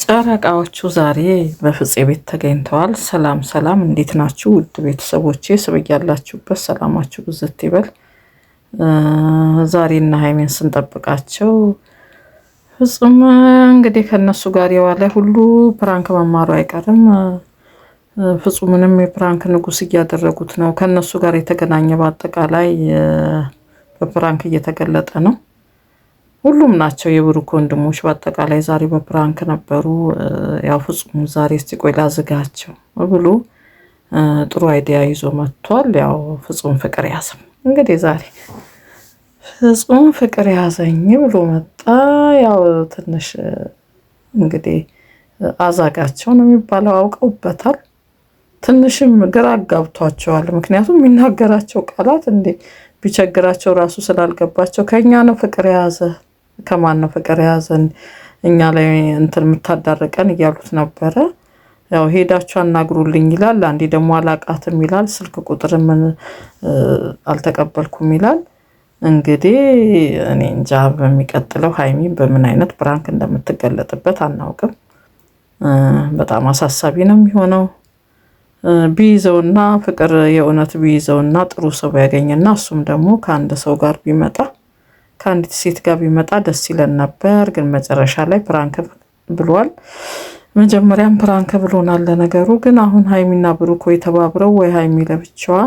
ጨረቃዎቹ ዛሬ በፍፄ ቤት ተገኝተዋል። ሰላም ሰላም፣ እንዴት ናችሁ ውድ ቤተሰቦቼ? ስብያላችሁበት ሰላማችሁ ብዝት ይበል። ዛሬ እና ሀይሜን ስንጠብቃቸው ፍጹም እንግዲህ ከነሱ ጋር የዋለ ሁሉ ፕራንክ መማሩ አይቀርም። ፍጹምንም የፕራንክ ንጉስ እያደረጉት ነው። ከነሱ ጋር የተገናኘ በአጠቃላይ በፕራንክ እየተገለጠ ነው። ሁሉም ናቸው የብሩክ ወንድሞች በአጠቃላይ ዛሬ በፕራንክ ነበሩ። ያው ፍጹም ዛሬ እስቲ ቆይ ላዝጋቸው ብሎ ጥሩ አይዲያ ይዞ መጥቷል። ያው ፍጹም ፍቅር ያዘኝ እንግዲህ ዛሬ ፍጹም ፍቅር ያዘኝ ብሎ መጣ። ያው ትንሽ እንግዲህ አዛጋቸው ነው የሚባለው፣ አውቀውበታል። ትንሽም ግራ አጋብቷቸዋል። ምክንያቱም የሚናገራቸው ቃላት እንዴ ቢቸግራቸው ራሱ ስላልገባቸው ከኛ ነው ፍቅር የያዘ ከማን ነው ፍቅር የያዘን እኛ ላይ እንትን የምታዳርቀን እያሉት ነበረ። ያው ሄዳችሁ አናግሩልኝ ይላል፣ አንዴ ደግሞ አላቃትም ይላል፣ ስልክ ቁጥር ምን አልተቀበልኩም ይላል። እንግዲህ እኔ እንጃ በሚቀጥለው ሀይሚ በምን አይነት ፕራንክ እንደምትገለጥበት አናውቅም። በጣም አሳሳቢ ነው የሚሆነው። ቢይዘውና ፍቅር የእውነት ቢይዘውና ጥሩ ሰው ያገኝና እሱም ደግሞ ከአንድ ሰው ጋር ቢመጣ ከአንዲት ሴት ጋር ቢመጣ ደስ ይለን ነበር። ግን መጨረሻ ላይ ፕራንክ ብሏል። መጀመሪያም ፕራንክ ብሎናል። ለነገሩ ግን አሁን ሀይሚና ብሩክ የተባብረው ወይ ሀይሚ ለብቻዋ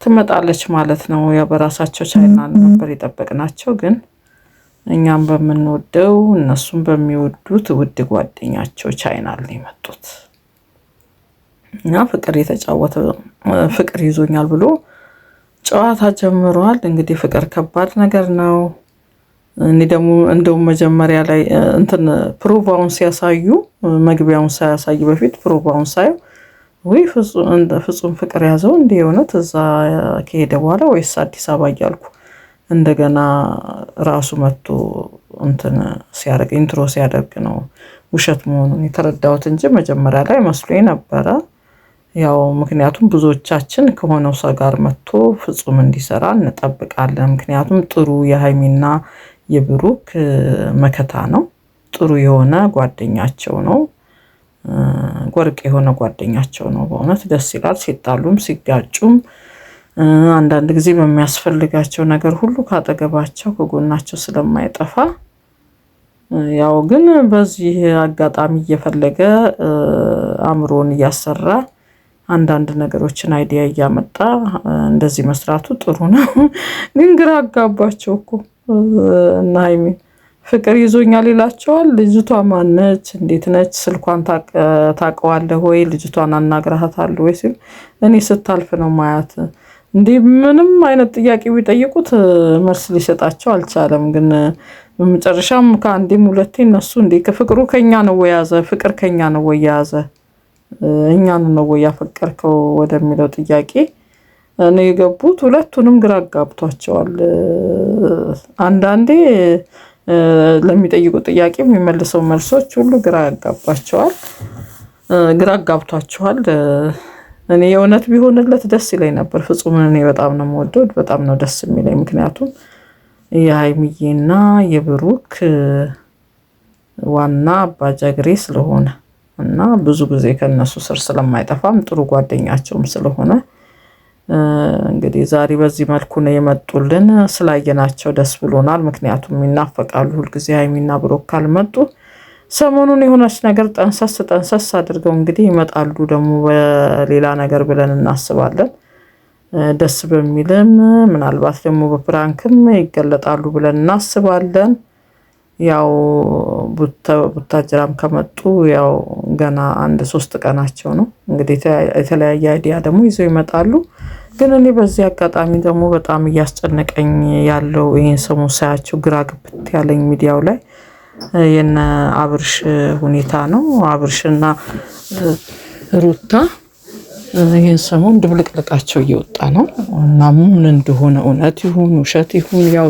ትመጣለች ማለት ነው። ያው በራሳቸው ቻይናል ነበር የጠበቅናቸው፣ ግን እኛም በምንወደው እነሱም በሚወዱት ውድ ጓደኛቸው ቻይናል ነው የመጡት እና ፍቅር የተጫወተ ፍቅር ይዞኛል ብሎ ጨዋታ ጀምሯል። እንግዲህ ፍቅር ከባድ ነገር ነው። እኔ ደግሞ እንደውም መጀመሪያ ላይ እንትን ፕሮቫውን ሲያሳዩ መግቢያውን ሳያሳዩ በፊት ፕሮቫውን ሳየው ወይ ፍጹም ፍቅር ያዘው እንደ የእውነት እዛ ከሄደ በኋላ ወይስ አዲስ አበባ እያልኩ እንደገና ራሱ መጥቶ እንትን ሲያደርግ ኢንትሮ ሲያደርግ ነው ውሸት መሆኑን የተረዳሁት እንጂ መጀመሪያ ላይ መስሎኝ ነበረ። ያው ምክንያቱም ብዙዎቻችን ከሆነው ሰው ጋር መጥቶ ፍጹም እንዲሰራ እንጠብቃለን። ምክንያቱም ጥሩ የሀይሚና የብሩክ መከታ ነው። ጥሩ የሆነ ጓደኛቸው ነው። ወርቅ የሆነ ጓደኛቸው ነው። በእውነት ደስ ይላል። ሲጣሉም ሲጋጩም አንዳንድ ጊዜ በሚያስፈልጋቸው ነገር ሁሉ ካጠገባቸው ከጎናቸው ስለማይጠፋ ያው ግን በዚህ አጋጣሚ እየፈለገ አእምሮን እያሰራ አንዳንድ ነገሮችን አይዲያ እያመጣ እንደዚህ መስራቱ ጥሩ ነው። ግን ግራ አጋባቸው እኮ እና ሀይሚ ፍቅር ይዞኛል ይላቸዋል። ልጅቷ ማነች? እንዴት ነች? ስልኳን ታውቀዋለህ ወይ? ልጅቷን አናግረሃታል ወይ ሲል እኔ ስታልፍ ነው ማያት። እንዲህ ምንም አይነት ጥያቄ ቢጠይቁት መልስ ሊሰጣቸው አልቻለም። ግን በመጨረሻም ከአንዴም ሁለቴ እነሱ እንዴ ከፍቅሩ ከኛ ነው ወይ ያዘ? ፍቅር ከኛ ነው ወይ ያዘ? እኛን ነው ወይ ያፈቀርከው ወደሚለው ጥያቄ ነው የገቡት። ሁለቱንም ግራ አጋብቷቸዋል። አንዳንዴ ለሚጠይቁት ጥያቄ የሚመልሰው መልሶች ሁሉ ግራ ያጋባቸዋል። ግራ አጋብቷቸዋል። እኔ የእውነት ቢሆንለት ደስ ይለኝ ነበር። ፍጹምን እኔ በጣም ነው የምወደው፣ በጣም ነው ደስ የሚለኝ። ምክንያቱም የሀይሚዬና የብሩክ ዋና አባጃግሬ ስለሆነ እና ብዙ ጊዜ ከነሱ ስር ስለማይጠፋም ጥሩ ጓደኛቸውም ስለሆነ እንግዲህ ዛሬ በዚህ መልኩ ነው የመጡልን። ስላየናቸው ደስ ብሎናል። ምክንያቱም ይናፈቃሉ ሁልጊዜ ሀይሚና ብሩክ ካልመጡ። ሰሞኑን የሆነች ነገር ጠንሰስ አድርገው እንግዲህ ይመጣሉ ደግሞ በሌላ ነገር ብለን እናስባለን። ደስ በሚልም ምናልባት ደግሞ በፕራንክም ይገለጣሉ ብለን እናስባለን። ያው ቡታጅራም ከመጡ ያው ገና 1-3 ቀናቸው ነው። እንግዲህ የተለያየ አይዲያ ደግሞ ይዘው ይመጣሉ። ግን እኔ በዚህ አጋጣሚ ደግሞ በጣም እያስጨነቀኝ ያለው ይሄን ሰሞን ሳያቸው ግራ ግብት ያለኝ ሚዲያው ላይ የነ አብርሽ ሁኔታ ነው። አብርሽና ሩታ ይሄን ሰሞን ድብልቅልቃቸው እየወጣ ነው እና ምን እንደሆነ እውነት ይሁን ውሸት ይሁን ያው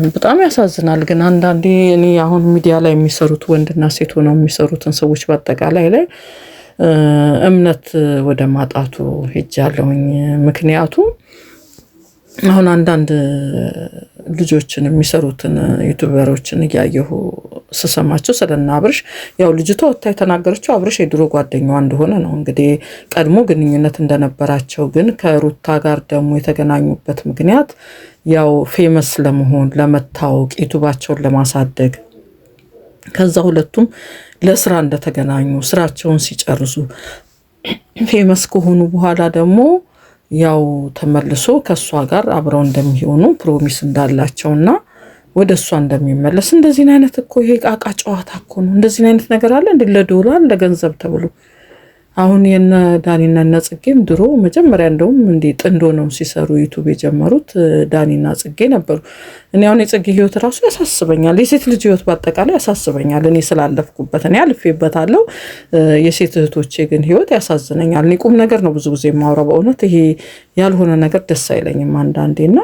በጣም ያሳዝናል። ግን አንዳንዴ እኔ አሁን ሚዲያ ላይ የሚሰሩት ወንድና ሴት ሆነው የሚሰሩትን ሰዎች በአጠቃላይ ላይ እምነት ወደ ማጣቱ ሄጃለሁኝ። ምክንያቱም አሁን አንዳንድ ልጆችን የሚሰሩትን ዩቲዩበሮችን እያየሁ ስሰማቸው ስለና አብርሽ ያው ልጅቷ ወታ የተናገረችው አብርሽ የድሮ ጓደኛዋ እንደሆነ ነው። እንግዲህ ቀድሞ ግንኙነት እንደነበራቸው ግን ከሩታ ጋር ደግሞ የተገናኙበት ምክንያት ያው ፌመስ ለመሆን ለመታወቅ ዩቱባቸውን ለማሳደግ ከዛ ሁለቱም ለስራ እንደተገናኙ ስራቸውን ሲጨርሱ ፌመስ ከሆኑ በኋላ ደግሞ ያው ተመልሶ ከሷ ጋር አብረው እንደሚሆኑ ፕሮሚስ እንዳላቸውና ወደ እሷ እንደሚመለስ እንደዚህ አይነት እኮ ይሄ ቃቃ ጨዋታ እኮ ነው። እንደዚህ አይነት ነገር አለ እንደ ለዶላር ለገንዘብ ተብሎ አሁን የነ ዳኒና ጽጌም ድሮ መጀመሪያ እንደውም እንዴ ጥንዶ ነው ሲሰሩ ዩቲዩብ የጀመሩት ዳኒና ጽጌ ነበሩ። እኔ አሁን የጽጌ ህይወት ራሱ ያሳስበኛል። የሴት ልጅ ህይወት በአጠቃላይ ያሳስበኛል። እኔ ስላለፍኩበት እኔ አልፌበታለሁ። የሴት እህቶቼ ግን ህይወት ያሳዝነኛል። እኔ ቁም ነገር ነው ብዙ ጊዜ የማወራው። በእውነት ይሄ ያልሆነ ነገር ደስ አይለኝም አንዳንዴና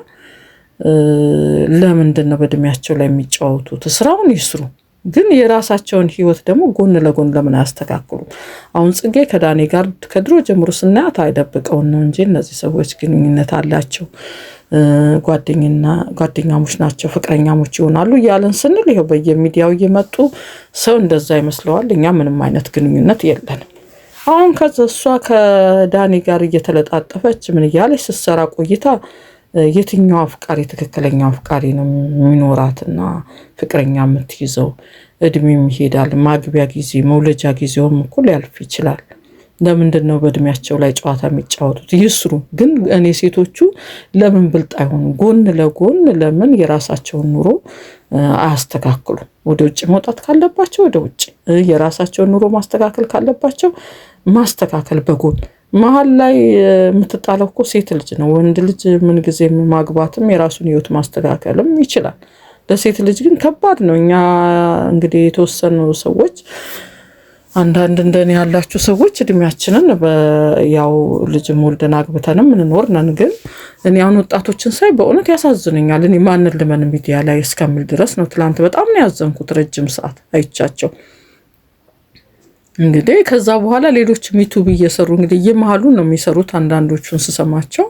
ለምንድን ነው በእድሜያቸው ላይ የሚጫወቱት? ስራውን ይስሩ ግን የራሳቸውን ህይወት ደግሞ ጎን ለጎን ለምን አያስተካክሉ? አሁን ጽጌ ከዳኒ ጋር ከድሮ ጀምሮ ስናያት አይደብቀውን ነው እንጂ እነዚህ ሰዎች ግንኙነት አላቸው፣ ጓደኛሞች ናቸው፣ ፍቅረኛሞች ይሆናሉ እያለን ስንል ይኸው በየሚዲያው እየመጡ ሰው እንደዛ ይመስለዋል። እኛ ምንም አይነት ግንኙነት የለንም። አሁን ከሷ ከዳኒ ጋር እየተለጣጠፈች ምን እያለች ስትሰራ ቆይታ የትኛው አፍቃሪ ትክክለኛው አፍቃሪ ነው የሚኖራትና ፍቅረኛ የምትይዘው? እድሜም ይሄዳል። ማግቢያ ጊዜ መውለጃ ጊዜውም እኮ ሊያልፍ ይችላል። ለምንድን ነው በእድሜያቸው ላይ ጨዋታ የሚጫወቱት? ይስሩ ግን እኔ ሴቶቹ ለምን ብልጥ አይሆኑ? ጎን ለጎን ለምን የራሳቸውን ኑሮ አያስተካክሉ? ወደ ውጭ መውጣት ካለባቸው ወደ ውጭ፣ የራሳቸውን ኑሮ ማስተካከል ካለባቸው ማስተካከል በጎን መሀል ላይ የምትጣለው እኮ ሴት ልጅ ነው። ወንድ ልጅ ምን ጊዜ ማግባትም የራሱን ህይወት ማስተካከልም ይችላል። ለሴት ልጅ ግን ከባድ ነው። እኛ እንግዲህ የተወሰኑ ሰዎች አንዳንድ እንደኔ ያላችሁ ሰዎች እድሜያችንን ያው ልጅም ወልደን አግብተንም እንኖር ነን። ግን እኔ አሁን ወጣቶችን ሳይ በእውነት ያሳዝነኛል። እኔ ማንን ልመን ሚዲያ ላይ እስከምል ድረስ ነው። ትላንት በጣም ነው ያዘንኩት። ረጅም ሰዓት አይቻቸው እንግዲህ ከዛ በኋላ ሌሎች ዩቲዩብ እየሰሩ እንግዲህ የመሃሉ ነው የሚሰሩት። አንዳንዶቹን ስሰማቸው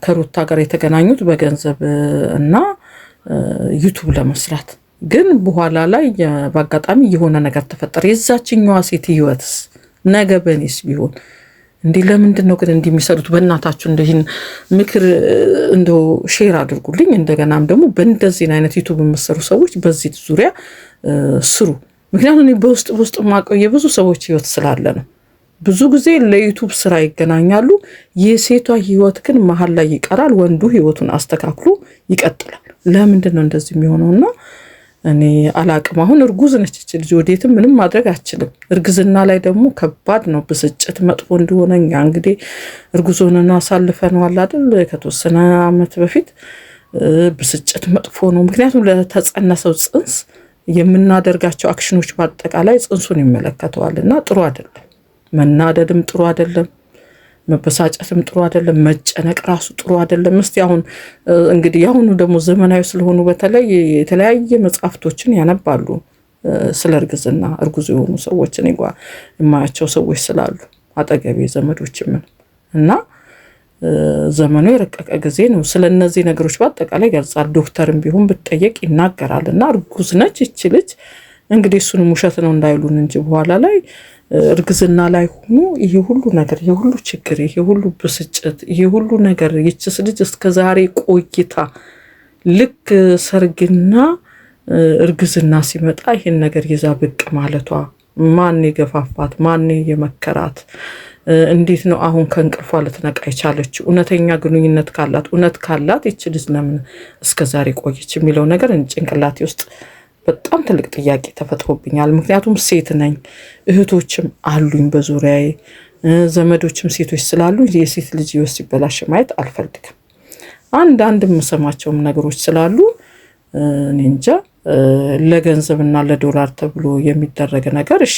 ከሩታ ጋር የተገናኙት በገንዘብ እና ዩቲዩብ ለመስራት ግን በኋላ ላይ በአጋጣሚ የሆነ ነገር ተፈጠረ። የዛችኛዋ ሴት ህይወትስ ነገ በኔስ ቢሆን እንዴ? ለምንድን ነው ግን እንዲህ የሚሰሩት? በእናታችሁ እንደዚህ ምክር እንደው ሼር አድርጉልኝ። እንደገናም ደግሞ በእንደዚህ አይነት ዩቲዩብ የምትሰሩ ሰዎች በዚህ ዙሪያ ስሩ። ምክንያቱም በውስጥ ማቀው የብዙ ሰዎች ህይወት ስላለ ነው። ብዙ ጊዜ ለዩቲዩብ ስራ ይገናኛሉ። የሴቷ ህይወት ግን መሀል ላይ ይቀራል። ወንዱ ህይወቱን አስተካክሎ ይቀጥላል። ለምንድን ነው እንደዚህ የሚሆነውና እኔ አላቅም። አሁን እርጉዝ ነች እቺ ልጅ፣ ወዴትም ምንም ማድረግ አትችልም። እርግዝና ላይ ደግሞ ከባድ ነው። ብስጭት መጥፎ እንደሆነ እኛ እንግዲህ እርጉዝ ሆነን አሳልፈነዋል አይደል? ከተወሰነ አመት በፊት ብስጭት መጥፎ ነው። ምክንያቱም ለተጸነሰው ጽንስ የምናደርጋቸው አክሽኖች በአጠቃላይ ጽንሱን ይመለከተዋልና ጥሩ አይደለም። መናደድም ጥሩ አይደለም፣ መበሳጨትም ጥሩ አይደለም፣ መጨነቅ ራሱ ጥሩ አይደለም። እስቲ አሁን እንግዲህ ያሁኑ ደግሞ ዘመናዊ ስለሆኑ በተለይ የተለያየ መጽሐፍቶችን ያነባሉ ስለ እርግዝና። እርጉዝ የሆኑ ሰዎች እኔ ጋር የማያቸው ሰዎች ስላሉ አጠገቤ ዘመዶችም እና ዘመኑ የረቀቀ ጊዜ ነው። ስለነዚህ ነገሮች በአጠቃላይ ገልጻል። ዶክተርም ቢሆን ብትጠየቅ ይናገራልና እርጉዝ ነች እቺ ልጅ። እንግዲህ እሱንም ውሸት ነው እንዳይሉን እንጂ በኋላ ላይ እርግዝና ላይ ሆኖ ይሄ ሁሉ ነገር፣ ይሄ ሁሉ ችግር፣ ይሄ ሁሉ ብስጭት፣ ይሄ ሁሉ ነገር ይችስ ልጅ እስከዛሬ ቆይታ ልክ ሰርግና እርግዝና ሲመጣ ይሄን ነገር ይዛ ብቅ ማለቷ ማን የገፋፋት? ማን የመከራት? እንዴት ነው አሁን ከእንቅልፏ ልትነቃ የቻለችው? እውነተኛ ግንኙነት ካላት እውነት ካላት ይች ልጅ ለምን እስከዛሬ ቆየች የሚለው ነገር ጭንቅላቴ ውስጥ በጣም ትልቅ ጥያቄ ተፈጥሮብኛል። ምክንያቱም ሴት ነኝ፣ እህቶችም አሉኝ በዙሪያዬ፣ ዘመዶችም ሴቶች ስላሉ የሴት ልጅ ህይወት ሲበላሽ ማየት አልፈልግም። አንዳንድ የምሰማቸውም ነገሮች ስላሉ እኔ እንጃ ለገንዘብና ለዶላር ተብሎ የሚደረግ ነገር እሺ፣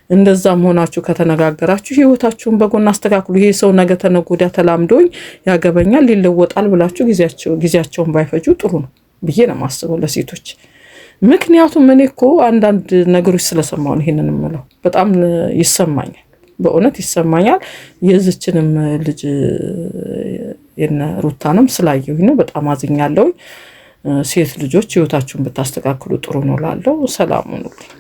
እንደዛም ሆናችሁ ከተነጋገራችሁ ህይወታችሁን በጎን አስተካክሉ። ይሄ ሰው ነገ ተነገ ወዲያ ተላምዶኝ ያገበኛል ይለወጣል ብላችሁ ጊዜያቸውን ባይፈጁ ጥሩ ነው ብዬ ነው የማስበው ለሴቶች። ምክንያቱም እኔ እኮ አንዳንድ ነገሮች ስለሰማሁ ነው ይሄንን የምለው። በጣም ይሰማኛል፣ በእውነት ይሰማኛል። የዚችንም ልጅ የነ ሩታንም ስላየሁኝ ነው በጣም አዝኛለሁ። ሴት ልጆች ህይወታችሁን ብታስተካክሉ ጥሩ ነው ላለው። ሰላም ሁኑልኝ።